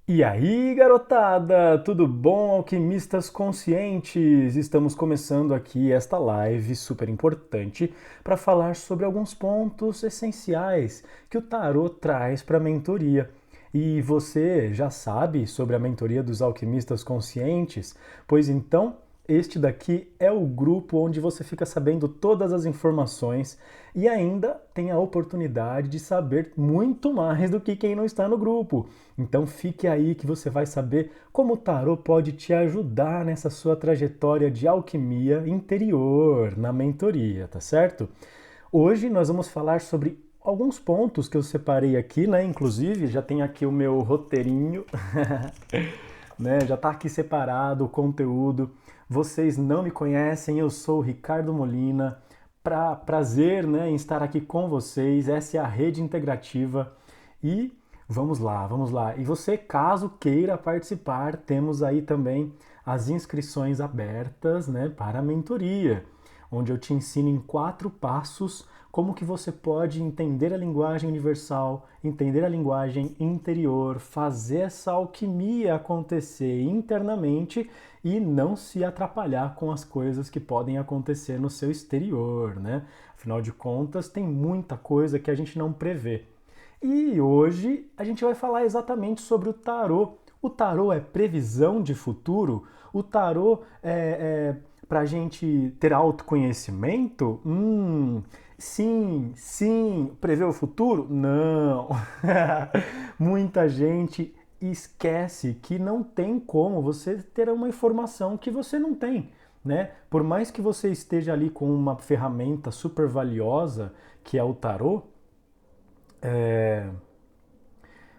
E aí, garotada, tudo bom, alquimistas conscientes? Estamos começando aqui esta live super importante para falar sobre alguns pontos essenciais que o tarô traz para a mentoria. E você já sabe sobre a mentoria dos alquimistas conscientes? Pois então, este daqui é o grupo onde você fica sabendo todas as informações e ainda tem a oportunidade de saber muito mais do que quem não está no grupo. Então fique aí que você vai saber como o tarô pode te ajudar nessa sua trajetória de alquimia interior na mentoria, tá certo? Hoje nós vamos falar sobre alguns pontos que eu separei aqui, né? Inclusive, já tem aqui o meu roteirinho, né? Já está aqui separado o conteúdo. Vocês não me conhecem, eu sou o Ricardo Molina. Prazer, né, em estar aqui com vocês. Essa é a Rede Integrativa e vamos lá, vamos lá. E você, caso queira participar, temos aí também as inscrições abertas, né, para a mentoria, onde eu te ensino em 4 passos como que você pode entender a linguagem universal, entender a linguagem interior, fazer essa alquimia acontecer internamente e não se atrapalhar com as coisas que podem acontecer no seu exterior, né? Afinal de contas, tem muita coisa que a gente não prevê. E hoje a gente vai falar exatamente sobre o tarô. O tarô é previsão de futuro? O tarô é para a gente ter autoconhecimento? Sim, sim. Prever o futuro? Não. Muita gente esquece que não tem como você ter uma informação que você não tem, né? Por mais que você esteja ali com uma ferramenta super valiosa, que é o tarô, é,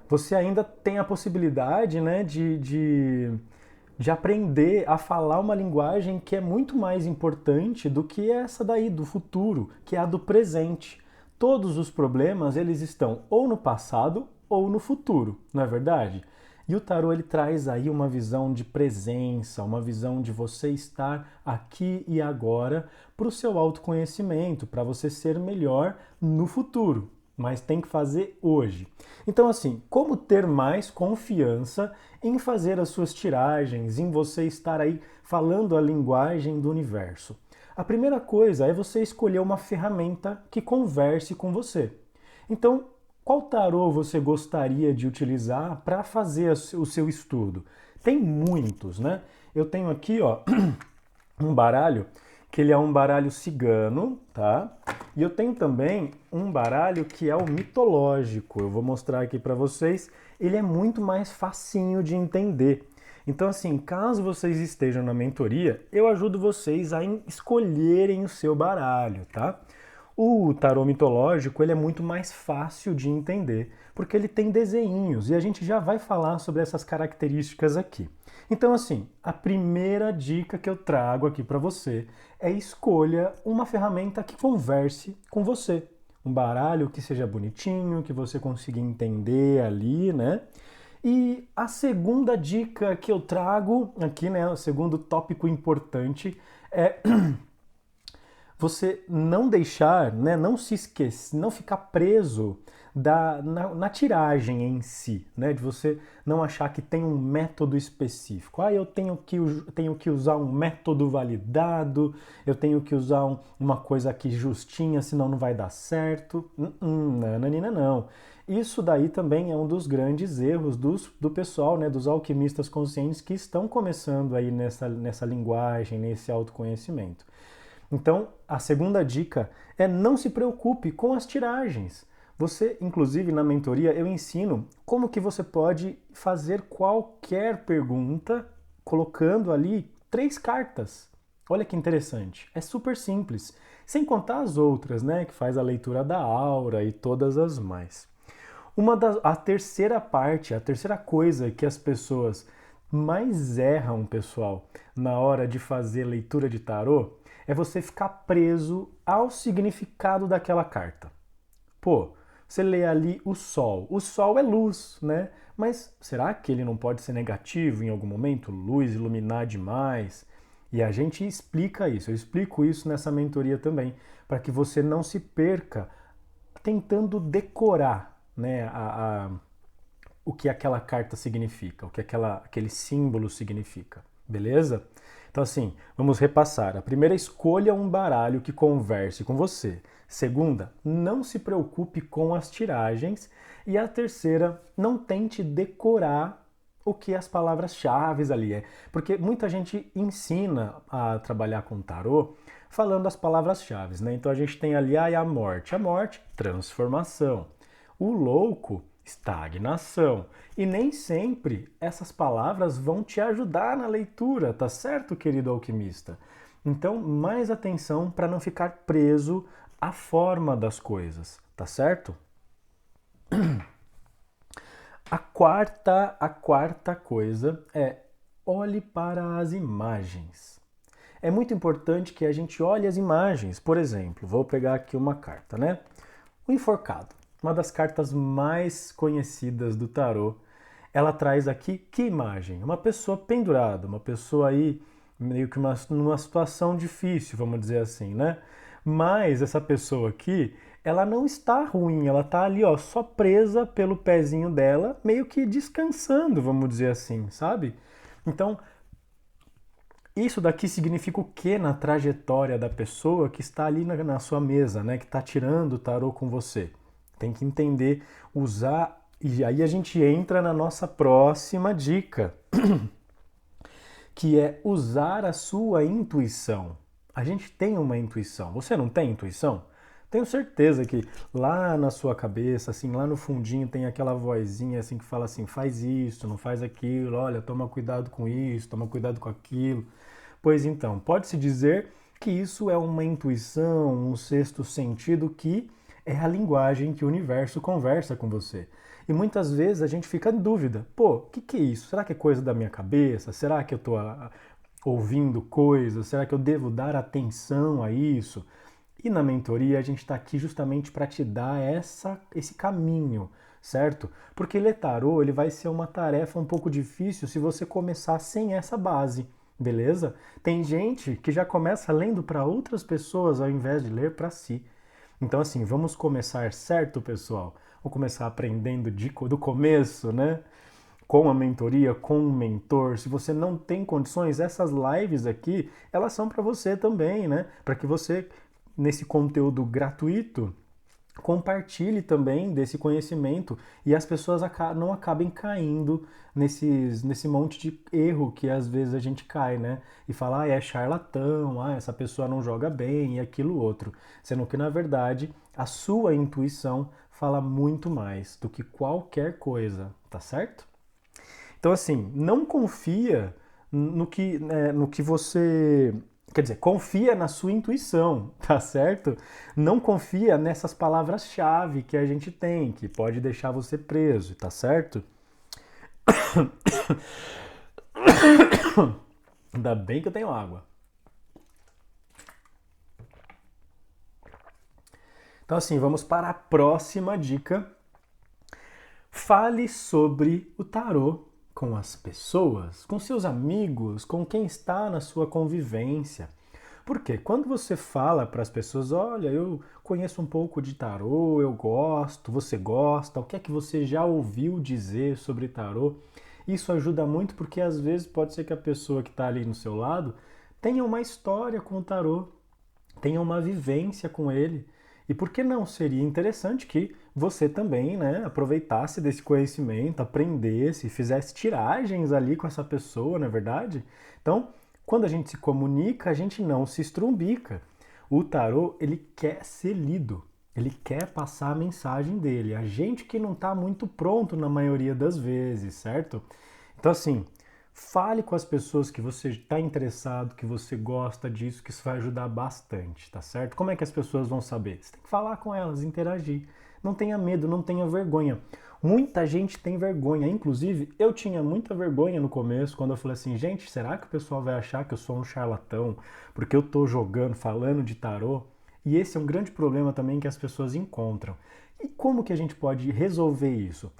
você ainda tem a possibilidade, né, de aprender a falar uma linguagem que é muito mais importante do que essa daí do futuro, que é a do presente. Todos os problemas, eles estão ou no passado ou no futuro, não é verdade? E o tarô ele traz aí uma visão de presença, uma visão de você estar aqui e agora para o seu autoconhecimento, para você ser melhor no futuro, mas tem que fazer hoje. Então, assim, como ter mais confiança em fazer as suas tiragens, em você estar aí falando a linguagem do universo? A primeira coisa é você escolher uma ferramenta que converse com você. Então, qual tarô você gostaria de utilizar para fazer o seu estudo? Tem muitos, né? Eu tenho aqui, ó, um baralho que ele é um baralho cigano, tá? E eu tenho também um baralho que é o mitológico. Eu vou mostrar aqui para vocês. Ele é muito mais facinho de entender. Então, assim, caso vocês estejam na mentoria, eu ajudo vocês a escolherem o seu baralho, tá? O tarô mitológico ele é muito mais fácil de entender, porque ele tem desenhinhos e a gente já vai falar sobre essas características aqui. Então, assim, a primeira dica que eu trago aqui para você é escolha uma ferramenta que converse com você. Um baralho que seja bonitinho, que você consiga entender ali, né? E a segunda dica que eu trago aqui, né, o segundo tópico importante é você não deixar, né, não se esquecer, não ficar preso na tiragem em si, né, de você não achar que tem um método específico. Ah, tenho que usar um método validado, eu tenho que usar uma coisa aqui justinha, senão não vai dar certo. Nananina, não. Isso daí também é um dos grandes erros do pessoal, né, dos alquimistas conscientes que estão começando aí nessa linguagem, nesse autoconhecimento. Então, a segunda dica é não se preocupe com as tiragens. Você, inclusive na mentoria, eu ensino como que você pode fazer qualquer pergunta colocando ali 3 cartas. Olha que interessante. É super simples. Sem contar as outras, né, que faz a leitura da aura e todas as mais. A terceira parte, a terceira coisa que as pessoas mais erram, pessoal, na hora de fazer leitura de tarô, é você ficar preso ao significado daquela carta. Pô, você lê ali o sol. O sol é luz, né? Mas será que ele não pode ser negativo em algum momento? Luz iluminar demais? E a gente explica isso. Eu explico isso nessa mentoria também, para que você não se perca tentando decorar, né, o que aquela carta significa, o que aquele símbolo significa, beleza? Então assim, vamos repassar. A primeira, escolha um baralho que converse com você. Segunda, não se preocupe com as tiragens. E a terceira, não tente decorar o que as palavras-chave ali é. Porque muita gente ensina a trabalhar com tarô falando as palavras-chave, né? Então a gente tem ali a morte. A morte, transformação. O louco, estagnação. E nem sempre essas palavras vão te ajudar na leitura, tá certo, querido alquimista? Então, mais atenção para não ficar preso à forma das coisas, tá certo? A quarta coisa é olhe para as imagens. É muito importante que a gente olhe as imagens. Por exemplo, vou pegar aqui uma carta, né? O enforcado, uma das cartas mais conhecidas do tarô. Ela traz aqui que imagem? Uma pessoa pendurada, uma pessoa aí meio que numa situação difícil, vamos dizer assim, né? Mas essa pessoa aqui, ela não está ruim, ela está ali, ó, só presa pelo pezinho dela, meio que descansando, vamos dizer assim, sabe? Então, isso daqui significa o que na trajetória da pessoa que está ali na sua mesa, né? Que está tirando o tarô com você. Tem que entender, usar. E aí a gente entra na nossa próxima dica, que é usar a sua intuição. A gente tem uma intuição. Você não tem intuição? Tenho certeza que lá na sua cabeça, assim, lá no fundinho tem aquela vozinha assim que fala assim, faz isso, não faz aquilo, olha, toma cuidado com isso, toma cuidado com aquilo. Pois então, pode-se dizer que isso é uma intuição, um sexto sentido que é a linguagem que o universo conversa com você. E muitas vezes a gente fica em dúvida. Pô, o que é isso? Será que é coisa da minha cabeça? Será que eu estou ouvindo coisas? Será que eu devo dar atenção a isso? E na mentoria a gente está aqui justamente para te dar esse caminho, certo? Porque ler tarô ele vai ser uma tarefa um pouco difícil se você começar sem essa base, beleza? Tem gente que já começa lendo para outras pessoas ao invés de ler para si. Então assim, vamos começar certo, pessoal? Vamos começar aprendendo do começo, né? Com a mentoria, com um mentor. Se você não tem condições, essas lives aqui, elas são para você também, né? Para que você, nesse conteúdo gratuito, compartilhe também desse conhecimento e as pessoas não acabem caindo nesse monte de erro que às vezes a gente cai, né? E fala, é charlatão, essa pessoa não joga bem e aquilo outro. Sendo que, na verdade, a sua intuição fala muito mais do que qualquer coisa, tá certo? Então, assim, não confia no que você. Quer dizer, confia na sua intuição, tá certo? Não confia nessas palavras-chave que a gente tem, que pode deixar você preso, tá certo? Ainda bem que eu tenho água. Então, assim, vamos para a próxima dica. Fale sobre o tarô com as pessoas, com seus amigos, com quem está na sua convivência. Porque quando você fala para as pessoas, olha, eu conheço um pouco de tarô, eu gosto, você gosta, o que é que você já ouviu dizer sobre tarô? Isso ajuda muito porque às vezes pode ser que a pessoa que está ali no seu lado tenha uma história com o tarô, tenha uma vivência com ele. E por que não seria interessante que você também, né, aproveitasse desse conhecimento, aprendesse, fizesse tiragens ali com essa pessoa, não é verdade? Então, quando a gente se comunica, a gente não se estrumbica. O tarô, ele quer ser lido, ele quer passar a mensagem dele. A gente que não está muito pronto na maioria das vezes, certo? Então, assim, fale com as pessoas que você está interessado, que você gosta disso, que isso vai ajudar bastante, tá certo? Como é que as pessoas vão saber? Você tem que falar com elas, interagir. Não tenha medo, não tenha vergonha. Muita gente tem vergonha. Inclusive, eu tinha muita vergonha no começo, quando eu falei assim, gente, será que o pessoal vai achar que eu sou um charlatão? Porque eu tô jogando, falando de tarô? E esse é um grande problema também que as pessoas encontram. E como que a gente pode resolver isso?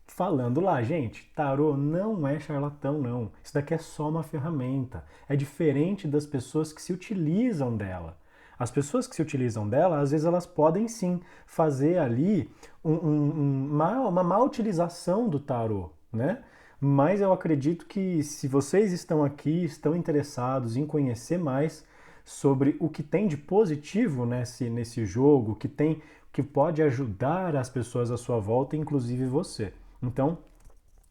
Falando lá, gente, tarô não é charlatão, não. Isso daqui é só uma ferramenta. É diferente das pessoas que se utilizam dela. As pessoas que se utilizam dela, às vezes elas podem sim fazer ali uma má utilização do tarô, né? Mas eu acredito que se vocês estão aqui, estão interessados em conhecer mais sobre o que tem de positivo nesse jogo, que pode ajudar as pessoas à sua volta, inclusive você. Então,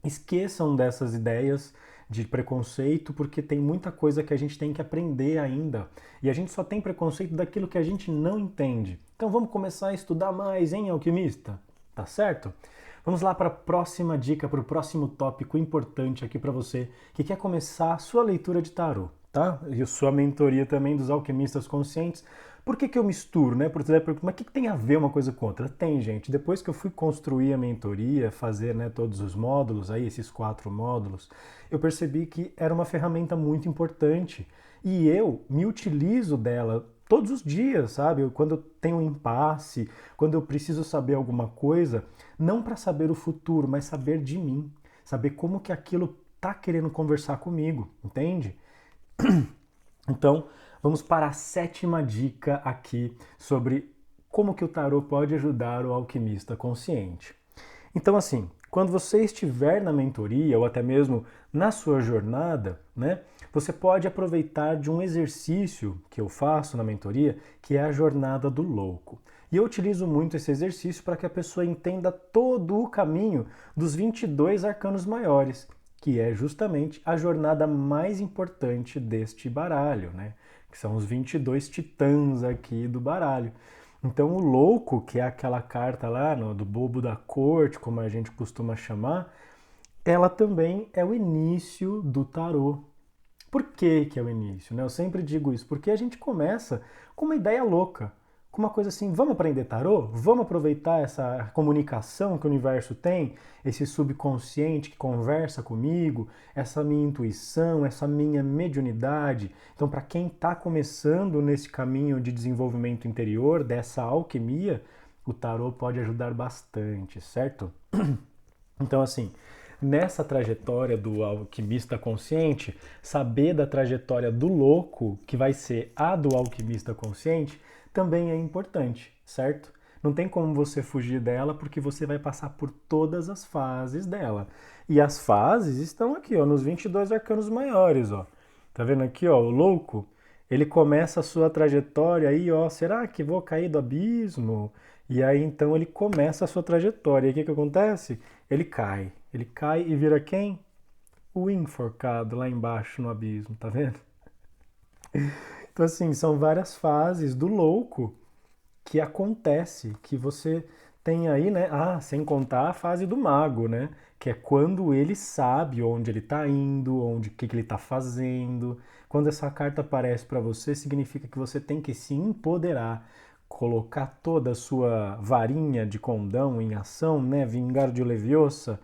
esqueçam dessas ideias de preconceito, porque tem muita coisa que a gente tem que aprender ainda. E a gente só tem preconceito daquilo que a gente não entende. Então vamos começar a estudar mais, hein, alquimista? Tá certo? Vamos lá para a próxima dica, para o próximo tópico importante aqui para você que quer começar a sua leitura de tarô, tá? E a sua mentoria também dos alquimistas conscientes. Por que eu misturo, né? Por exemplo, mas o que tem a ver uma coisa com outra? Tem, gente. Depois que eu fui construir a mentoria, fazer, né, todos os módulos, aí esses 4 módulos, eu percebi que era uma ferramenta muito importante. E eu me utilizo dela todos os dias, sabe? Quando eu tenho um impasse, quando eu preciso saber alguma coisa, não para saber o futuro, mas saber de mim. Saber como que aquilo tá querendo conversar comigo, entende? Então, vamos para a 7ª dica aqui sobre como que o tarô pode ajudar o alquimista consciente. Então, assim, quando você estiver na mentoria ou até mesmo na sua jornada, né, você pode aproveitar de um exercício que eu faço na mentoria, que é a jornada do louco. E eu utilizo muito esse exercício para que a pessoa entenda todo o caminho dos 22 arcanos maiores, que é justamente a jornada mais importante deste baralho, né? Que são os 22 titãs aqui do baralho. Então o louco, que é aquela carta lá do bobo da corte, como a gente costuma chamar, ela também é o início do tarô. Por que é o início, né? Eu sempre digo isso, porque a gente começa com uma ideia louca, com uma coisa assim, vamos aprender tarô? Vamos aproveitar essa comunicação que o universo tem, esse subconsciente que conversa comigo, essa minha intuição, essa minha mediunidade. Então, para quem está começando nesse caminho de desenvolvimento interior, dessa alquimia, o tarô pode ajudar bastante, certo? Então, assim, nessa trajetória do alquimista consciente, saber da trajetória do louco, que vai ser a do alquimista consciente, também é importante, certo? Não tem como você fugir dela, porque você vai passar por todas as fases dela. E as fases estão aqui, ó, nos 22 arcanos maiores, ó. Tá vendo aqui, ó, o louco? Ele começa a sua trajetória aí, ó, será que vou cair do abismo? E aí então ele começa a sua trajetória. E o que acontece? Ele cai. Ele cai e vira quem? O enforcado lá embaixo no abismo, tá vendo? Então assim, são várias fases do louco que acontece, que você tem aí, né? Ah, sem contar a fase do mago, né? Que é quando ele sabe onde ele está indo, onde, o que ele está fazendo. Quando essa carta aparece para você, significa que você tem que se empoderar, colocar toda a sua varinha de condão em ação, né? Vingar de Leviosa,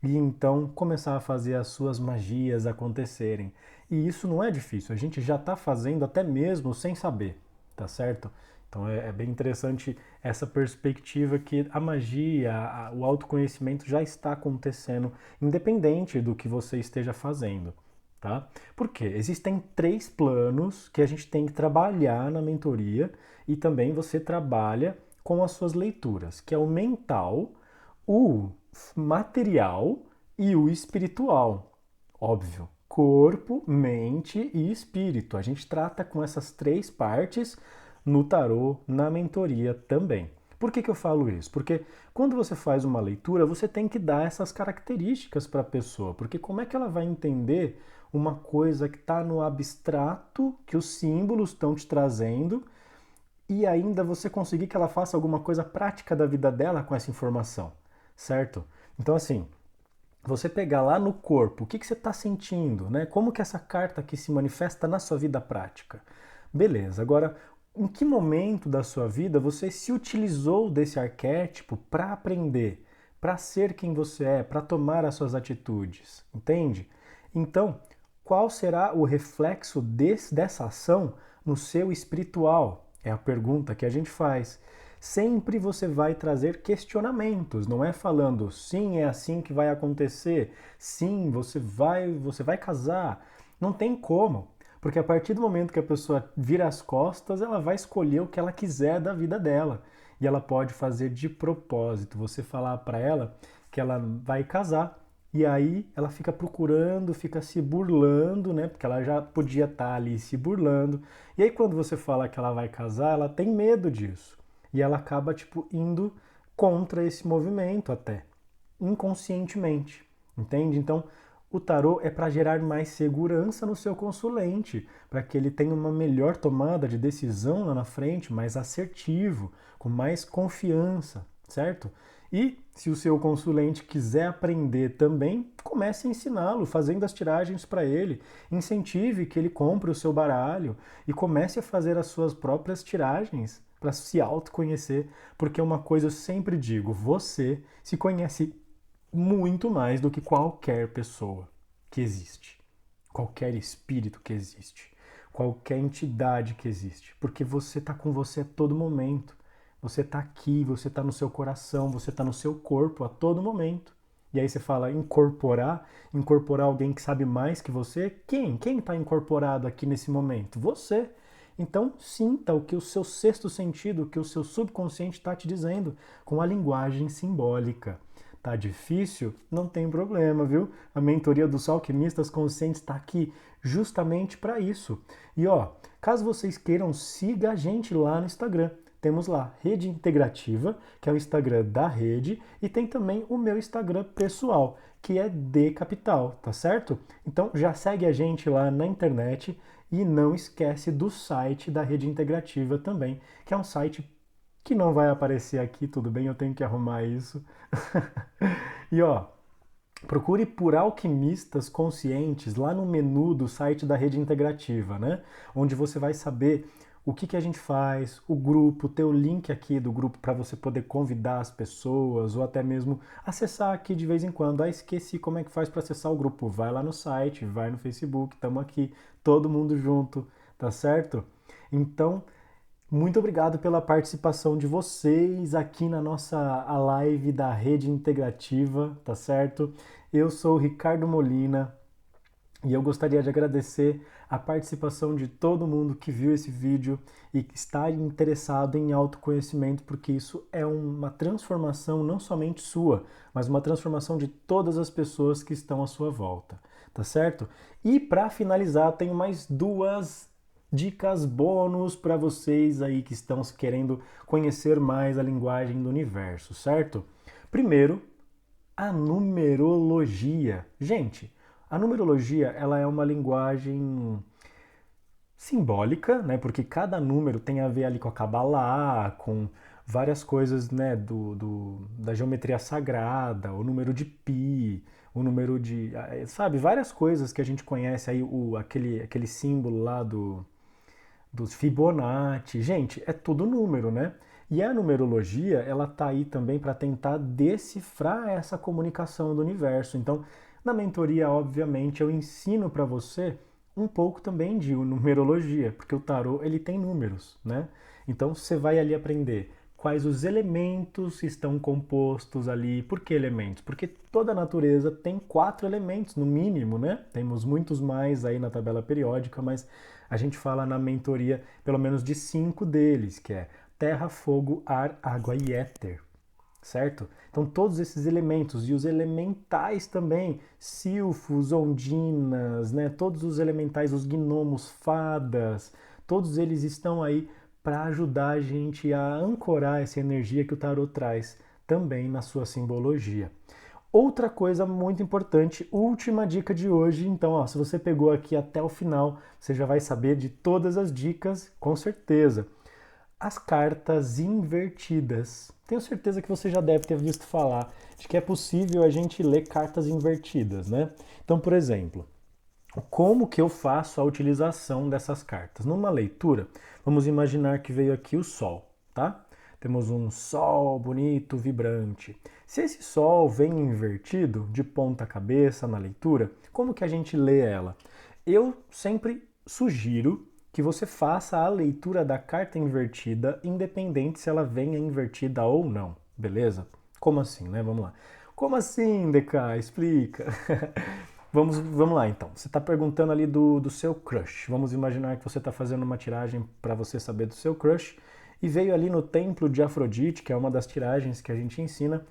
e então começar a fazer as suas magias acontecerem. E isso não é difícil, a gente já está fazendo até mesmo sem saber, tá certo? Então é bem interessante essa perspectiva que a magia, o autoconhecimento já está acontecendo, independente do que você esteja fazendo, tá? Por quê? Existem 3 planos que a gente tem que trabalhar na mentoria e também você trabalha com as suas leituras, que é o mental, o material e o espiritual. Óbvio. Corpo, mente e espírito. A gente trata com essas 3 partes no tarô, na mentoria também. Por que eu falo isso? Porque quando você faz uma leitura, você tem que dar essas características para a pessoa, porque como é que ela vai entender uma coisa que está no abstrato, que os símbolos estão te trazendo, e ainda você conseguir que ela faça alguma coisa prática da vida dela com essa informação, certo? Então assim, você pegar lá no corpo, o que você está sentindo, né? Como que essa carta aqui se manifesta na sua vida prática? Beleza, agora em que momento da sua vida você se utilizou desse arquétipo para aprender, para ser quem você é, para tomar as suas atitudes, entende? Então, qual será o reflexo dessa ação no seu espiritual? É a pergunta que a gente faz. Sempre você vai trazer questionamentos, não é falando sim, é assim que vai acontecer, sim, você vai casar. Não tem como. Porque a partir do momento que a pessoa vira as costas, ela vai escolher o que ela quiser da vida dela. E ela pode fazer de propósito. Você falar para ela que ela vai casar e aí ela fica procurando, fica se burlando, né? Porque ela já podia estar ali se burlando. E aí quando você fala que ela vai casar, ela tem medo disso. E ela acaba tipo indo contra esse movimento até, inconscientemente. Entende? Então, o tarô é para gerar mais segurança no seu consulente, para que ele tenha uma melhor tomada de decisão lá na frente, mais assertivo, com mais confiança, certo? E se o seu consulente quiser aprender também, comece a ensiná-lo, fazendo as tiragens para ele. Incentive que ele compre o seu baralho e comece a fazer as suas próprias tiragens para se autoconhecer, porque uma coisa eu sempre digo, você se conhece muito mais do que qualquer pessoa que existe, qualquer espírito que existe, qualquer entidade que existe, porque você está com você a todo momento. Você está aqui, você está no seu coração, você está no seu corpo a todo momento. E aí você fala incorporar alguém que sabe mais que você. Quem? Quem está incorporado aqui nesse momento? Você. Então sinta o que o seu sexto sentido, o que o seu subconsciente está te dizendo com a linguagem simbólica. Tá difícil? Não tem problema, viu? A mentoria dos alquimistas conscientes está aqui justamente para isso. E ó, caso vocês queiram, siga a gente lá no Instagram. Temos lá Rede Integrativa, que é o Instagram da rede, e tem também o meu Instagram pessoal, que é Decapital, tá certo? Então já segue a gente lá na internet e não esquece do site da Rede Integrativa também, que é um site que não vai aparecer aqui, tudo bem, eu tenho que arrumar isso. E ó, procure por alquimistas conscientes lá no menu do site da Rede Integrativa, né? Onde você vai saber o que a gente faz, o grupo, ter o link aqui do grupo para você poder convidar as pessoas ou até mesmo acessar aqui de vez em quando. Ah, esqueci como é que faz para acessar o grupo. Vai lá no site, vai no Facebook, estamos aqui, todo mundo junto, tá certo? Então, muito obrigado pela participação de vocês aqui na nossa a live da Rede Integrativa, tá certo? Eu sou o Ricardo Molina e eu gostaria de agradecer a participação de todo mundo que viu esse vídeo e que está interessado em autoconhecimento, porque isso é uma transformação não somente sua, mas uma transformação de todas as pessoas que estão à sua volta, tá certo? E para finalizar, tenho mais duas dicas bônus para vocês aí que estão querendo conhecer mais a linguagem do universo, certo? Primeiro, a numerologia. Gente, a numerologia ela é uma linguagem simbólica, né? Porque cada número tem a ver ali com a Kabbalah, com várias coisas, né? Da geometria sagrada, o número de pi, o número de, sabe, várias coisas que a gente conhece aí, aquele símbolo lá dos Fibonacci. Gente, é tudo número, né? E a numerologia, ela tá aí também para tentar decifrar essa comunicação do universo. Então, na mentoria, obviamente, eu ensino para você um pouco também de numerologia, porque o tarô, ele tem números, né? Então, você vai ali aprender quais os elementos estão compostos ali. Por que elementos? Porque toda a natureza tem 4 elementos, no mínimo, né? Temos muitos mais aí na tabela periódica, mas a gente fala na mentoria pelo menos de 5 deles, que é terra, fogo, ar, água e éter, certo? Então todos esses elementos e os elementais também, silfos, ondinas, né? Todos os elementais, os gnomos, fadas, todos eles estão aí para ajudar a gente a ancorar essa energia que o tarot traz também na sua simbologia. Outra coisa muito importante, última dica de hoje, então ó, se você pegou aqui até o final, você já vai saber de todas as dicas, com certeza. As cartas invertidas. Tenho certeza que você já deve ter visto falar de que é possível a gente ler cartas invertidas, né? Então, por exemplo, como que eu faço a utilização dessas cartas? Numa leitura, vamos imaginar que veio aqui o Sol, tá? Temos um Sol bonito, vibrante. Se esse Sol vem invertido, de ponta cabeça na leitura, como que a gente lê ela? Eu sempre sugiro que você faça a leitura da carta invertida, independente se ela venha invertida ou não, beleza? Como assim, né? Vamos lá. Como assim, DK? Explica. Vamos lá então. Você está perguntando ali do seu crush. Vamos imaginar que você está fazendo uma tiragem para você saber do seu crush e veio ali no templo de Afrodite, que é uma das tiragens que a gente ensina,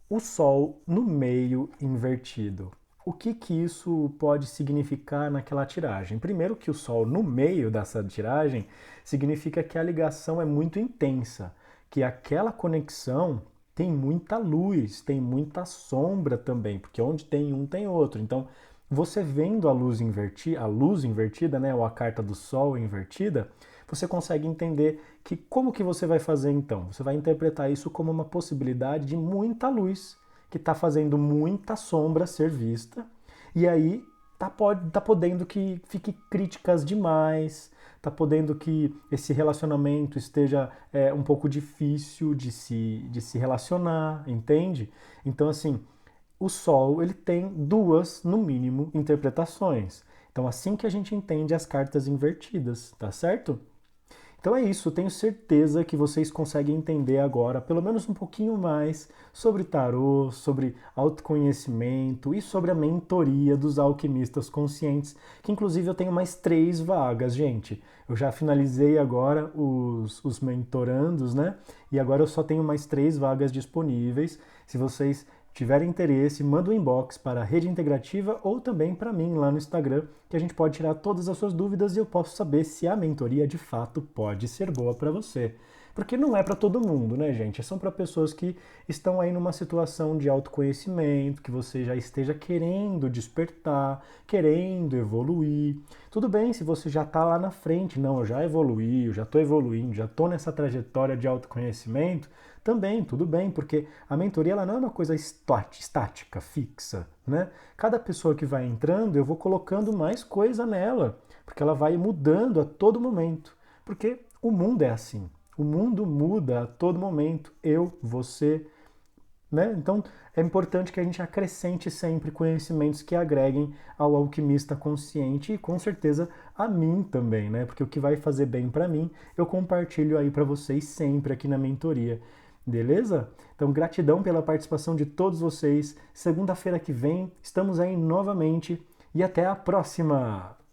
o Sol no meio invertido. O que que isso pode significar naquela tiragem? Primeiro que o Sol no meio dessa tiragem significa que a ligação é muito intensa, que aquela conexão tem muita luz, tem muita sombra também, porque onde tem um tem outro. Então, você vendo a luz invertida, né, ou a carta do Sol invertida, você consegue entender que como que você vai fazer então? Você vai interpretar isso como uma possibilidade de muita luz que está fazendo muita sombra ser vista, e aí tá podendo que fique críticas demais, tá podendo que esse relacionamento esteja um pouco difícil de se relacionar, entende? Então, assim, o Sol ele tem duas, no mínimo, interpretações. Então, assim que a gente entende as cartas invertidas, tá certo? Então é isso, tenho certeza que vocês conseguem entender agora, pelo menos um pouquinho mais, sobre tarô, sobre autoconhecimento e sobre a mentoria dos alquimistas conscientes, que inclusive eu tenho mais 3 vagas, gente. Eu já finalizei agora os mentorandos, né? E agora eu só tenho mais 3 vagas disponíveis. Se vocês tiverem interesse, manda um inbox para a Rede Integrativa ou também para mim lá no Instagram, que a gente pode tirar todas as suas dúvidas e eu posso saber se a mentoria de fato pode ser boa para você. Porque não é para todo mundo, né, gente? São para pessoas que estão aí numa situação de autoconhecimento, que você já esteja querendo despertar, querendo evoluir. Tudo bem se você já está lá na frente, não, eu já evoluí, eu já estou evoluindo, já estou nessa trajetória de autoconhecimento, também, tudo bem, porque a mentoria ela não é uma coisa estática, fixa, né? Cada pessoa que vai entrando, eu vou colocando mais coisa nela, porque ela vai mudando a todo momento. Porque o mundo é assim. O mundo muda a todo momento. Eu, você, né? Então é importante que a gente acrescente sempre conhecimentos que agreguem ao alquimista consciente e com certeza a mim também, né? Porque o que vai fazer bem para mim, eu compartilho aí para vocês sempre aqui na mentoria. Beleza? Então, gratidão pela participação de todos vocês. Segunda-feira que vem estamos aí novamente e até a próxima!